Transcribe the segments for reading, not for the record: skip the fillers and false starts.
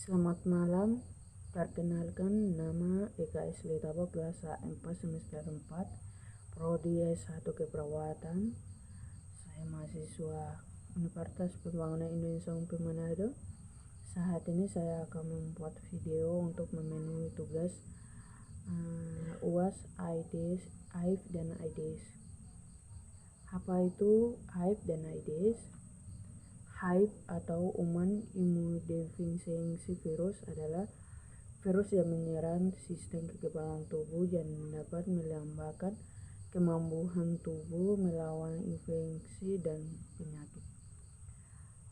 Selamat malam, perkenalkan nama Eka Esli Tabo kelas A4 semester 4 Prodi S1 Keperawatan. Saya mahasiswa Universitas Pembangunan Indonesia UMPI Manado. Saat ini saya akan membuat video untuk memenuhi tugas UAS AIDS, HIV dan AIDS. Apa itu HIV dan AIDS? HIV atau Human Immunodeficiency Virus adalah virus yang menyerang sistem kekebalan tubuh yang dapat melambatkan kemampuan tubuh melawan infeksi dan penyakit.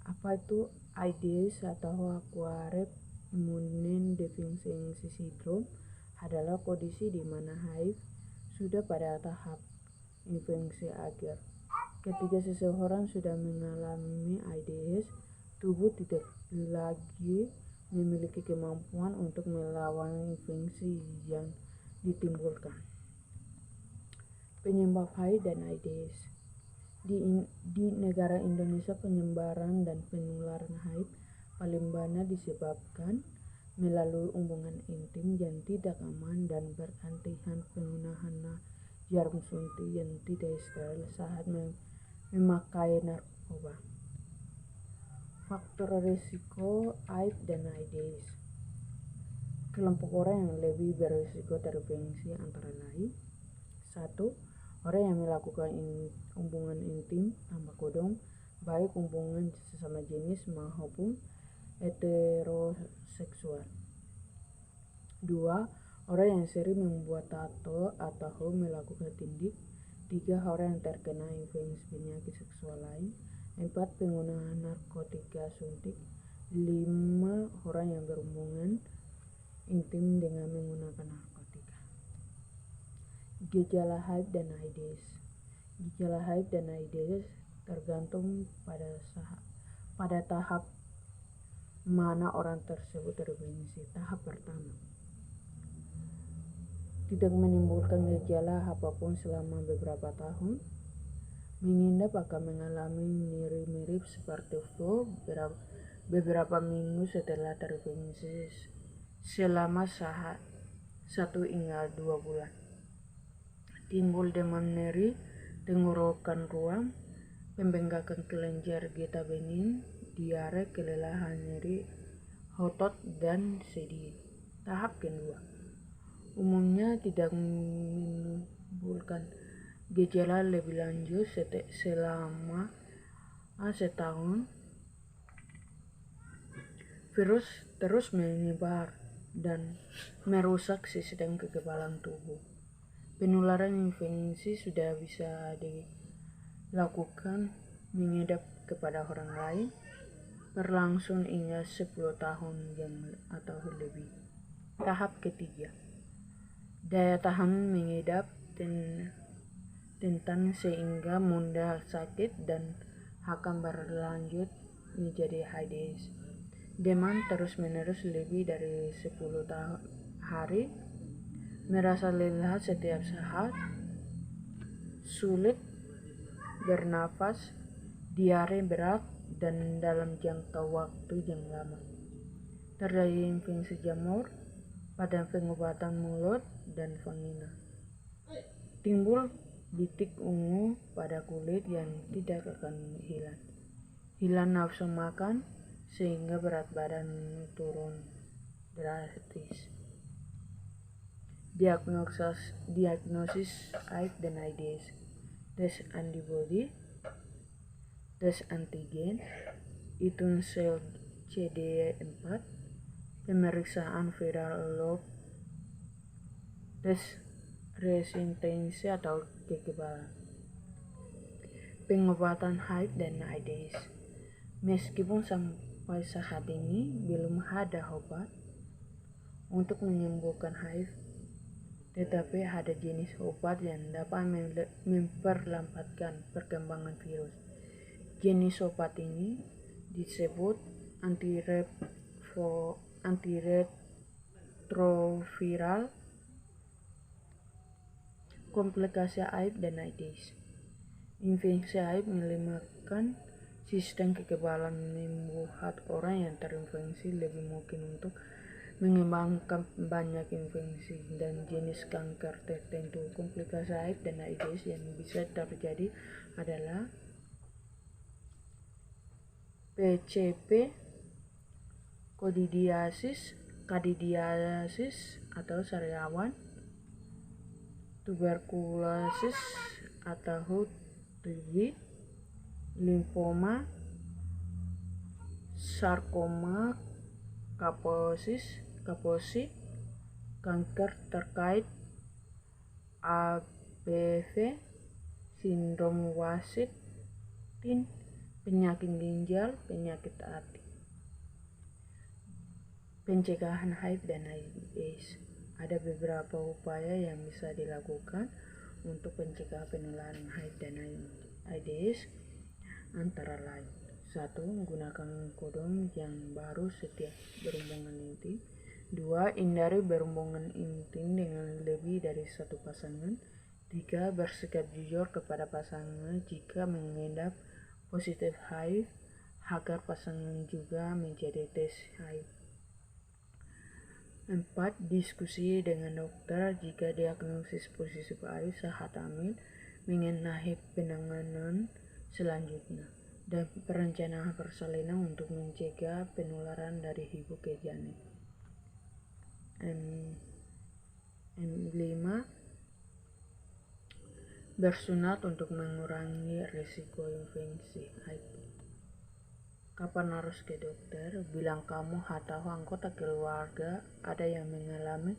Apa itu AIDS atau Acquired Immunodeficiency Syndrome? Adalah kondisi di mana HIV sudah pada tahap infeksi akhir. Ketika seseorang sudah mengalami AIDS, tubuh tidak lagi memiliki kemampuan untuk melawan infeksi yang ditimbulkan. Penyebab HIV dan AIDS. Di negara Indonesia, penyebaran dan penularan HIV paling banyak disebabkan melalui hubungan intim yang tidak aman dan bergantian penggunaan jarum suntik yang tidak steril saat memakai narkoba. Faktor risiko HIV dan AIDS. Kelompok orang yang lebih berisiko terinfeksi antara lain: 1. Orang yang melakukan hubungan intim tanpa kondom, baik hubungan sesama jenis maupun heteroseksual. 2. Orang yang sering membuat tato atau melakukan tindik. 3. Orang yang terkena infeksi penyakit seksual lain. 4. Penggunaan narkotika suntik. 5. Orang yang berhubungan intim dengan menggunakan narkotika. Gejala HIV dan AIDS. Gejala HIV dan AIDS tergantung pada tahap mana orang tersebut terinfeksi. Tahap pertama, tidak menimbulkan gejala apapun selama beberapa tahun. Mengidap akan mengalami nyeri mirip seperti flu beberapa minggu setelah terinfeksi selama 1 hingga 2 bulan. Timbul demam, nyeri tenggorokan ruam, pembengkakan kelenjar getah bening, diare, kelelahan, nyeri otot dan sedih. Tahap kedua, umumnya tidak menimbulkan gejala lebih lanjut selama setahun. Virus terus menyebar dan merusak sistem kekebalan tubuh. Penularan infeksi sudah bisa dilakukan mengidap kepada orang lain, berlangsung hingga 10 tahun atau lebih. Tahap ketiga, daya tahan mengidap tentang sehingga mudah sakit dan akan berlanjut menjadi AIDS. Demam terus-menerus lebih dari 10 hari, merasa lelah setiap saat, sulit bernafas, diare berat dan dalam jangka waktu yang lama. Terjadi infeksi jamur pada pengobatan mulut dan vagina. Timbul titik ungu pada kulit yang tidak akan hilang. Hilang nafsu makan sehingga berat badan turun drastis. Diagnosis HIV dan AIDS. Tes antibody, tes antigen, hitung sel CD4, pemeriksaan viral load, tes resistensi atau kekebalan. Pengobatan HIV dan AIDS. Meskipun sampai saat ini belum ada obat untuk menyembuhkan HIV, tetapi ada jenis obat yang dapat memperlambatkan perkembangan virus. Jenis obat ini disebut antiretroviral. Komplikasi HIV dan AIDS. Infeksi HIV melibatkan sistem kekebalan membuat orang yang terinfeksi lebih mungkin untuk mengembangkan banyak infeksi dan jenis kanker tertentu. Komplikasi HIV dan AIDS yang bisa terjadi adalah PCP, kandidiasis atau sariawan, tuberkulosis atau TB, limfoma, sarkoma, Kaposi, kanker terkait ABV, sindrom Wasserstein, penyakit ginjal, penyakit hati. Pencegahan HIV dan AIDS. Ada beberapa upaya yang bisa dilakukan untuk mencegah penularan HIV dan AIDS, antara lain: 1. Gunakan kondom yang baru setiap berhubungan intim. 2. Hindari berhubungan intim dengan lebih dari satu pasangan. 3. Bersikap jujur kepada pasangan jika mengidap positif HIV, agar pasangan juga menjadi tes HIV. 4. Diskusi dengan dokter jika diagnosis positif HIV saat hamil mengenai penanganan selanjutnya, dan perencanaan persalinan untuk mencegah penularan dari ibu ke janin. 5. Bersunat untuk mengurangi risiko infeksi HIV. Kapan harus ke dokter? Bila kamu atau anggota keluarga ada yang mengalami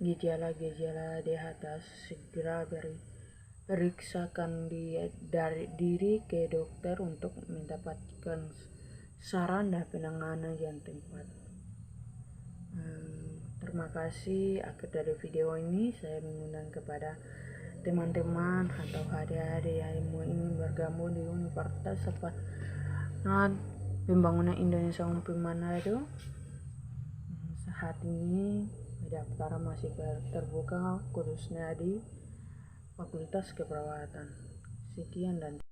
gejala-gejala di atas, segera periksakan diri ke dokter untuk mendapatkan saran dan penanganan yang tepat. Terima kasih. Akhir dari video ini saya mengundang kepada teman-teman atau adik-adik yang ingin bergabung di Universitas Pembangunan Indonesia UNPI Manado. Saat ini pendaftaran masih terbuka, khususnya di Fakultas Keperawatan. Sekian dan